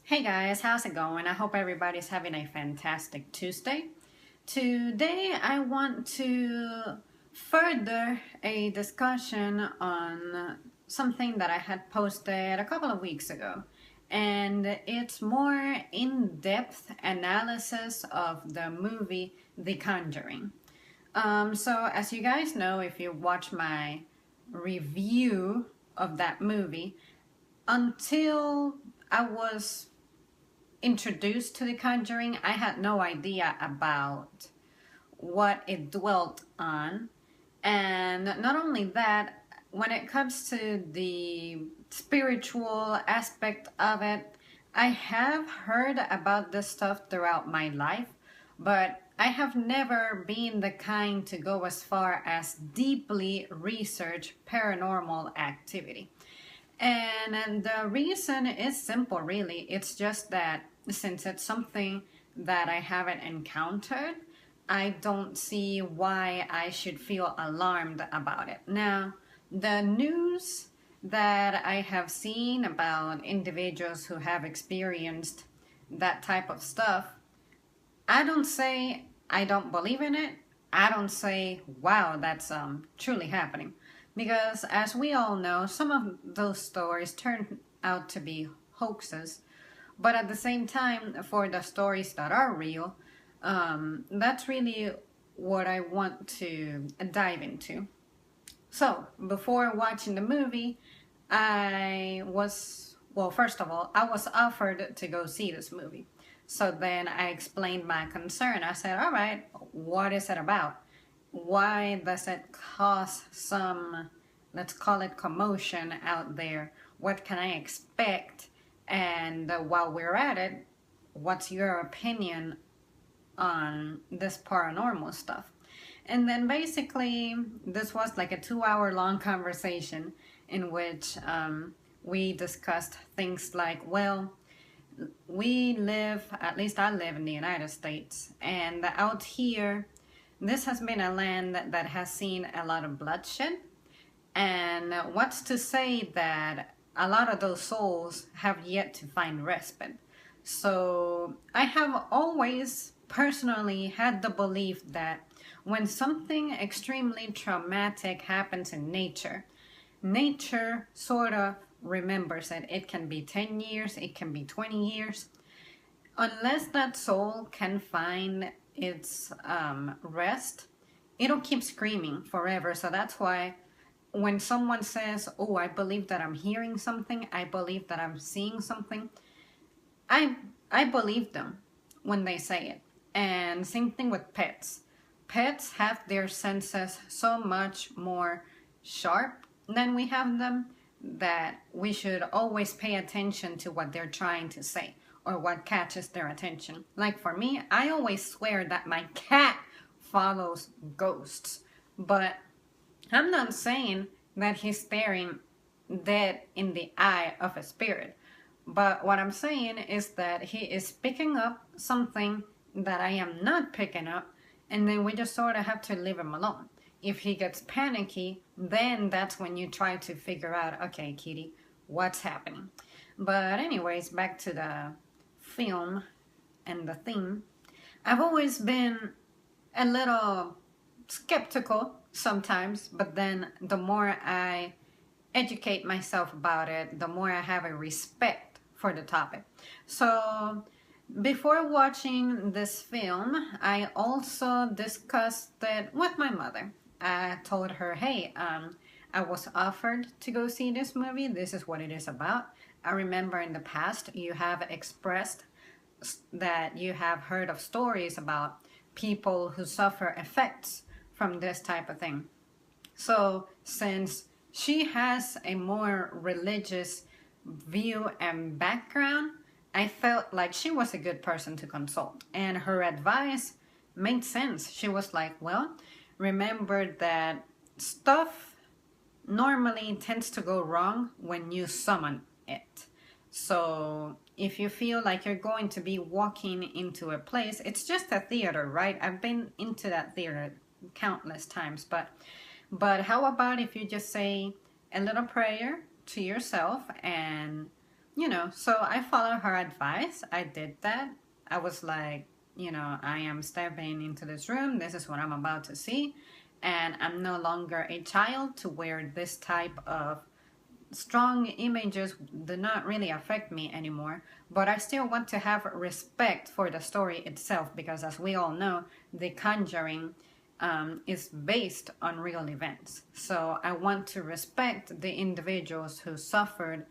Hey guys, how's it going? I hope everybody's having a fantastic Tuesday. Today I want to further a discussion on something that I had posted a couple of weeks ago. And it's more in-depth analysis of the movie The Conjuring. So as you guys know, if you watch my review of that movie, until I was introduced to The Conjuring, I had no idea about what it dwelt on. And not only that, when it comes to the spiritual aspect of it, I have heard about this stuff throughout my life, but I have never been the kind to go as far as deeply research paranormal activity. And the reason is simple, really. It's just that since it's something that I haven't encountered, I don't see why I should feel alarmed about it. Now, the news that I have seen about individuals who have experienced that type of stuff, I don't say I don't believe in it. I don't say, wow, that's truly happening. Because as we all know, some of those stories turn out to be hoaxes. But at the same time, for the stories that are real, that's really what I want to dive into. So, before watching the movie, first of all, I was offered to go see this movie. So then I explained my concern. I said, all right, what is it about? Why does it cause some, let's call it commotion out there? What can I expect? And while we're at it, what's your opinion on this paranormal stuff? And then basically, this was like a 2 hour long conversation in which we discussed things like, well, we live, at least I live in the United States, and out here, this has been a land that has seen a lot of bloodshed. And what's to say that a lot of those souls have yet to find respite? So I have always personally had the belief that when something extremely traumatic happens in nature, nature sort of remembers it. It can be 10 years, it can be 20 years. Unless that soul can find its rest, it'll keep screaming forever. So that's why when someone says, oh, I believe that I'm hearing something, I believe that I'm seeing something, I believe them when they say it. And same thing with pets. Pets have their senses so much more sharp than we have them that we should always pay attention to what they're trying to say or what catches their attention. Like for me, I always swear that my cat follows ghosts, but I'm not saying that he's staring dead in the eye of a spirit. But what I'm saying is that he is picking up something that I am not picking up, and then we just sort of have to leave him alone. If he gets panicky, then that's when you try to figure out, okay, kitty, what's happening? But anyways, back to the film and the theme. I've always been a little skeptical sometimes, but then the more I educate myself about it, the more I have a respect for the topic. So before watching this film, I also discussed it with my mother. I told her, hey, I was offered to go see this movie. This is what it is about. I remember in the past you have expressed that you have heard of stories about people who suffer effects from this type of thing. So since she has a more religious view and background, I felt like she was a good person to consult. And her advice made sense. She was like, well, remember that stuff normally tends to go wrong when you summon it. So if you feel like you're going to be walking into a place, it's just a theater, right? I've been into that theater countless times, but how about if you just say a little prayer to yourself and So I followed her advice. I did that. I was like, I am stepping into this room. This is what I'm about to see. And I'm no longer a child to where this type of strong images do not really affect me anymore. But I still want to have respect for the story itself because, as we all know, The Conjuring is based on real events. So I want to respect the individuals who suffered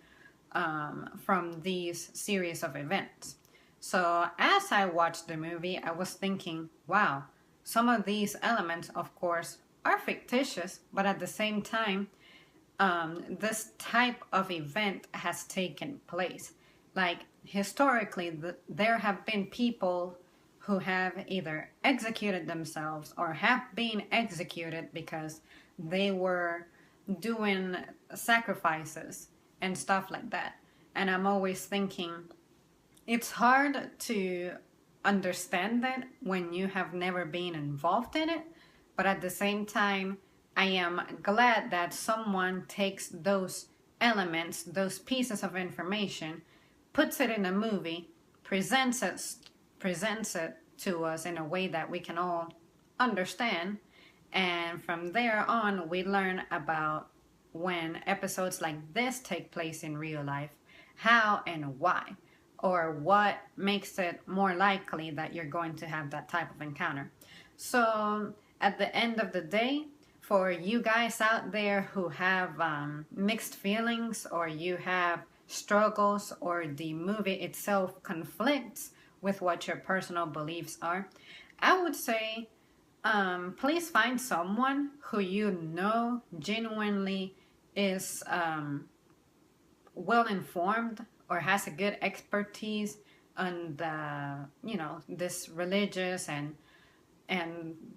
from these series of events. So as I watched the movie, I was thinking, wow, some of these elements, of course, are fictitious, but at the same time, this type of event has taken place. Like historically, there have been people who have either executed themselves or have been executed because they were doing sacrifices and stuff like that. And I'm always thinking, it's hard to understand that when you have never been involved in it, but at the same time, I am glad that someone takes those elements, those pieces of information, puts it in a movie, presents it to us in a way that we can all understand, and from there on, we learn about when episodes like this take place in real life, how and why, or what makes it more likely that you're going to have that type of encounter. So, at the end of the day, for you guys out there who have mixed feelings, or you have struggles, or the movie itself conflicts with what your personal beliefs are, I would say please find someone who you know genuinely is well informed or has a good expertise on the this religious and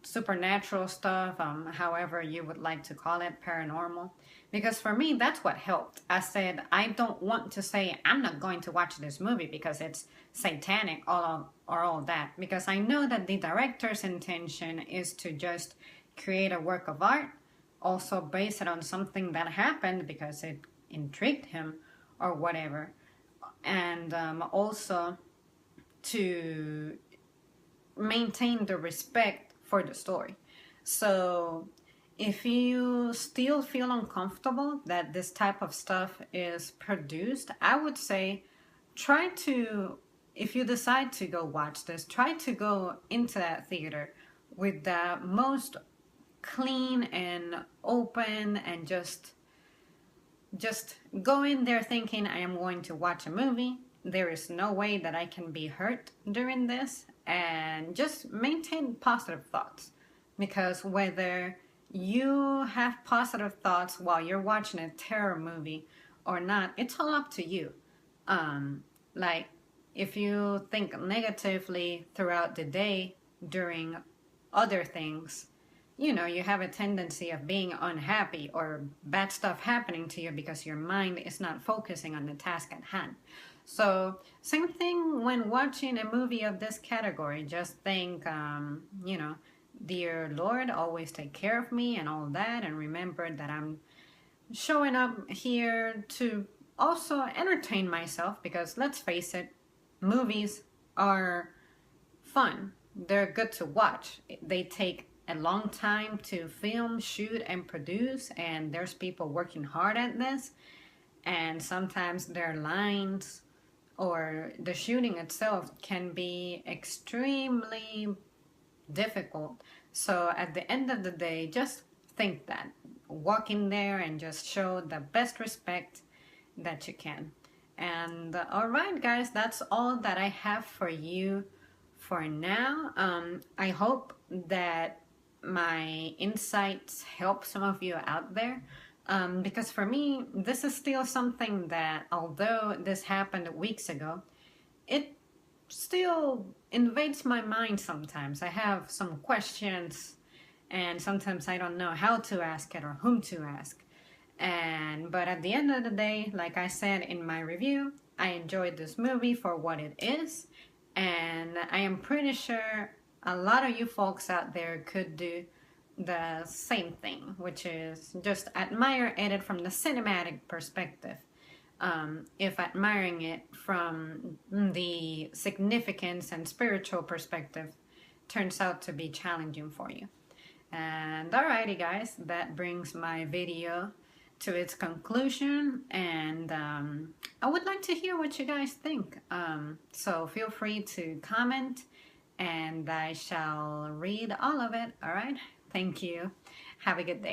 supernatural stuff, however you would like to call it, paranormal. Because for me, that's what helped. I said, I don't want to say, I'm not going to watch this movie because it's satanic or all that. Because I know that the director's intention is to just create a work of art, also base it on something that happened because it intrigued him or whatever. And also to maintain the respect for the story. So if you still feel uncomfortable that this type of stuff is produced, I would say try to, if you decide to go watch this, try to go into that theater with the most clean and open, and just go in there thinking, I am going to watch a movie. There is no way that I can be hurt during this, and just maintain positive thoughts. Because whether you have positive thoughts while you're watching a terror movie or not, it's all up to you. Like, if you think negatively throughout the day during other things, you have a tendency of being unhappy or bad stuff happening to you because your mind is not focusing on the task at hand. So, same thing when watching a movie of this category. Just think, dear Lord, always take care of me and all that. And remember that I'm showing up here to also entertain myself, because let's face it, movies are fun. They're good to watch. They take a long time to film, shoot, and produce, and there's people working hard at this. And sometimes their lines or the shooting itself can be extremely difficult. So at the end of the day, just think that. Walk in there and just show the best respect that you can. And alright guys, that's all that I have for you for now. I hope that my insights help some of you out there. Because for me, this is still something that, although this happened weeks ago, it still invades my mind sometimes. I have some questions, and sometimes I don't know how to ask it or whom to ask. But at the end of the day, like I said in my review, I enjoyed this movie for what it is, and I am pretty sure a lot of you folks out there could do the same thing, which is just admire it from the cinematic perspective. if admiring it from the significance and spiritual perspective turns out to be challenging for you. And alrighty guys, that brings my video to its conclusion, and I would like to hear what you guys think. So feel free to comment and I shall read all of it. Alright, thank you. Have a good day.